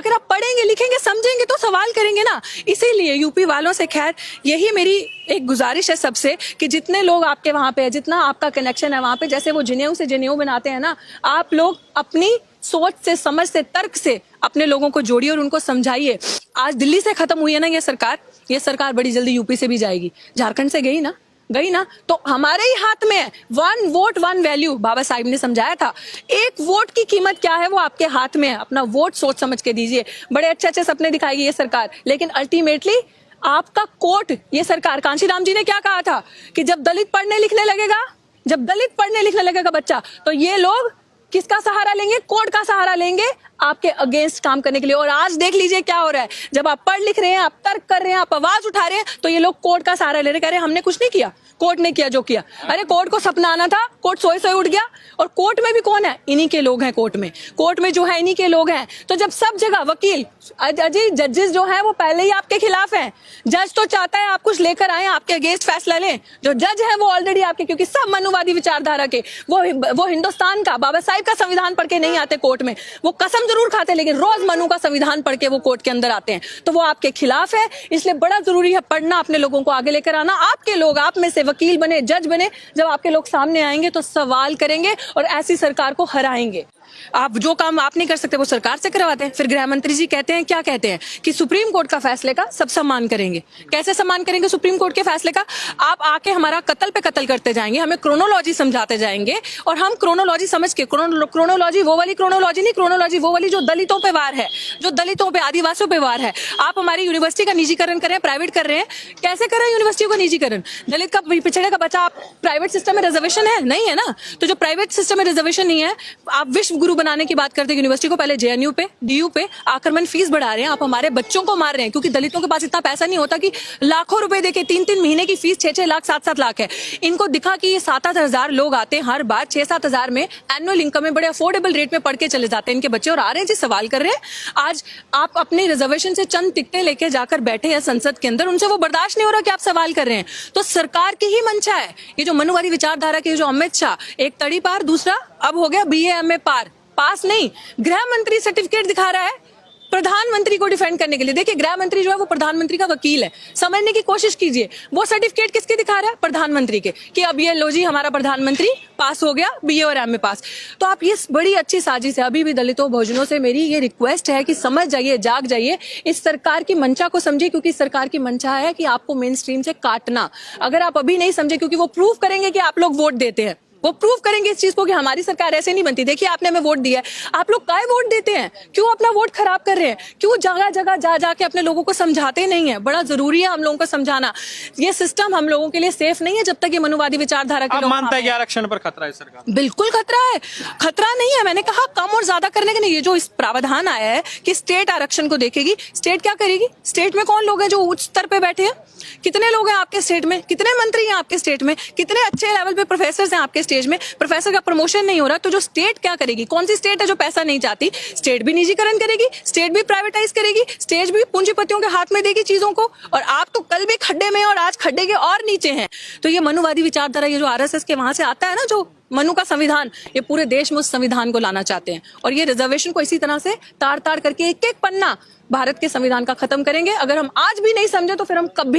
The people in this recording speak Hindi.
अगर आप पढ़ेंगे, लिखेंगे, समझेंगे तो सवाल करेंगे ना। इसीलिए यूपी वालों से खैर यही मेरी एक गुजारिश है सबसे कि जितने लोग आपके वहां पे है, जितना आपका कनेक्शन है वहां पे, जैसे वो जनेऊ से जनेऊ बनाते हैं ना, आप लोग अपनी सोच से, समझ से, तर्क से अपने लोगों को जोड़िए और उनको समझाइए। आज दिल्ली से खत्म हुई है ना ये सरकार बड़ी जल्दी यूपी से भी जाएगी। झारखंड से गई ना, तो हमारे ही हाथ में है। 1 वोट 1 वैल्यू, बाबा साहिब ने समझाया था। 1 वोट की कीमत क्या है वो आपके हाथ में है। अपना वोट सोच समझ के दीजिए। बड़े अच्छे अच्छे सपने दिखाएगी ये सरकार, लेकिन अल्टीमेटली आपका कोर्ट, ये सरकार, कांशीराम जी ने क्या कहा था कि जब दलित पढ़ने लिखने लगेगा बच्चा, तो ये लोग किसका सहारा लेंगे? कोर्ट का सहारा लेंगे आपके अगेंस्ट काम करने के लिए। और आज देख लीजिए क्या हो रहा है। जब आप पढ़ लिख रहे हैं, आप तर्क कर रहे हैं, आप आवाज उठा रहे हैं, तो ये लोग कोर्ट का सहारा ले रहे हैं, कह रहे हैं हमने कुछ नहीं किया, कोर्ट ने किया जो किया। अरे कोर्ट को सपना आना था, कोर्ट सोए सोए उठ गया। और कोर्ट में भी कौन है? इन्हीं के लोग हैं। कोर्ट में जो है इन्हीं के लोग हैं। तो जब सब जगह वकील, अजय, जजेस जो है वो पहले ही आपके खिलाफ हैं। जज तो चाहता है आप कुछ लेकर आए, आपके अगेंस्ट फैसला लें। जो जज है वो ऑलरेडी आपके, क्योंकि सब मनुवादी विचारधारा के, वो हिंदुस्तान का, बाबा साहिब का संविधान पढ़ के नहीं आते कोर्ट में। वो कसम जरूर खाते, लेकिन रोज मनु का संविधान पढ़ के वो कोर्ट के अंदर आते हैं। तो वो आपके खिलाफ है। इसलिए बड़ा जरूरी है पढ़ना, अपने लोगों को आगे लेकर आना। आपके लोग, आप में से वकील बने, जज बने, जब आपके लोग सामने आएंगे तो सवाल करेंगे और ऐसी सरकार को हराएंगे। आप जो काम आप नहीं कर सकते वो सरकार से करवाते हैं। फिर गृह मंत्री जी कहते हैं, क्या कहते हैं कि सुप्रीम कोर्ट का फैसले का सब सम्मान करेंगे। कैसे सम्मान करेंगे सुप्रीम कोर्ट के फैसले का? आप आके हमारा कत्ल पे कत्ल करते जाएंगे, हमें क्रोनोलॉजी समझाते जाएंगे, और हम क्रोनोलॉजी समझ के, क्रोनोलॉजी वो वाली क्रोनोलॉजी नहीं, क्रोनोलॉजी वो वाली जो दलितों पे वार है, जो दलितों पे, आदिवासियों पे वार है। आप हमारी यूनिवर्सिटी का निजीकरण कर रहे हैं, प्राइवेट कर रहे हैं। कैसे कर रहे हैं यूनिवर्सिटी को निजीकरण? दलित का, पिछड़े का बच्चा, आप प्राइवेट सिस्टम में रिजर्वेशन है नहीं है ना, तो जो प्राइवेट सिस्टम में रिजर्वेशन नहीं है, आप विश्व गुरु बनाने की बात करते हैं यूनिवर्सिटी को, पहले जेएनयू पे, डीयू पे आक्रमण फीस बढ़ा रहे हैं। आप हमारे बच्चों को मार रहे हैं, क्योंकि दलितों के पास इतना पैसा नहीं होता कि लाखों रुपए देके 3-3 महीने की फीस 6-6 लाख 7-7 लाख है। इनको दिखा कि ये 7-8 हजार लोग आते हैं हर बार, 6-7 हजार में एनुअल इनकम में, बड़े अफोर्डेबल रेट में पढ़ के चले जाते हैं इनके बच्चे, और आ रहे हैं जी सवाल कर रहे हैं। आज आप अपने रिजर्वेशन से चंद टिकटें लेके जाकर बैठे हैं संसद के अंदर, उनसे वो बर्दाश्त नहीं हो रहा कि आप सवाल कर रहे हैं। तो सरकार की ही मंशा है ये जो मनुवादी विचारधारा के, जो अमित शाह, एक तड़ी पार, दूसरा अब हो गया BA MA पास नहीं, गृह मंत्री सर्टिफिकेट दिखा रहा है प्रधानमंत्री को डिफेंड करने के लिए। देखिए गृह मंत्री जो है वो प्रधानमंत्री का वकील है, समझने की कोशिश कीजिए। वो सर्टिफिकेट किसके दिखा रहा है? प्रधानमंत्री के, कि अब ये लो जी हमारा प्रधानमंत्री पास हो गया BA और MA पास। तो आप ये बड़ी अच्छी साजिश है। अभी भी दलितों, बहुजनों से मेरी ये रिक्वेस्ट है कि समझ जाइए, जाग जाइए, इस सरकार की मंशा को समझिए, क्योंकि सरकार की मंशा है कि आपको मेन स्ट्रीम से काटना। अगर आप अभी नहीं समझे, क्योंकि वो प्रूव करेंगे कि आप लोग वोट देते हैं, वो प्रूव करेंगे इस चीज को कि हमारी सरकार ऐसे नहीं बनती। देखिए आपने हमें वोट दिया है, आप लोग काहे वोट देते हैं? क्यों अपना वोट खराब कर रहे हैं? क्यों जगह जगह जा जाके अपने लोगों को समझाते नहीं है? बड़ा जरूरी है हम लोगों को समझाना। ये सिस्टम हम लोगों के लिए सेफ नहीं है जब तक ये मनुवादी विचारधारा के लोग मानता है कि आरक्षण पर खतरा है सरकार? बिल्कुल खतरा है। खतरा नहीं है, मैंने कहा कम और ज्यादा करने के नहीं। ये जो इस प्रावधान आया है कि स्टेट आरक्षण को देखेगी, स्टेट क्या करेगी? स्टेट में कौन लोग हैं जो उच्च स्तर पे बैठे हैं? कितने लोग हैं आपके स्टेट में? कितने मंत्री हैं आपके स्टेट में? कितने अच्छे लेवल पे प्रोफेसर हैं आपके स्टेट में? प्रोफेसर का प्रमोशन नहीं हो रहा, तो जो स्टेट क्या करेगी? कौन सी स्टेट है जो पैसा नहीं चाहती? स्टेट भी निजीकरण करेगी, स्टेट भी प्राइवेटाइज करेगी, स्टेट भी पूंजीपतियों के हाथ में देगी चीजों को। और आप तो कल भी खड्डे में और आज खड्डे के और नीचे हैं। तो ये मनुवादी विचारधारा, ये जो RSS के वहां से आता है ना, जो मनु का संविधान, ये पूरे देश में उस संविधान को लाना चाहते हैं। और ये रिजर्वेशन को इसी तरह से ताड़ ताड़ करके एक एक पन्ना भारत के संविधान का खत्म करेंगे। अगर हम आज भी नहीं समझे तो फिर हम कभी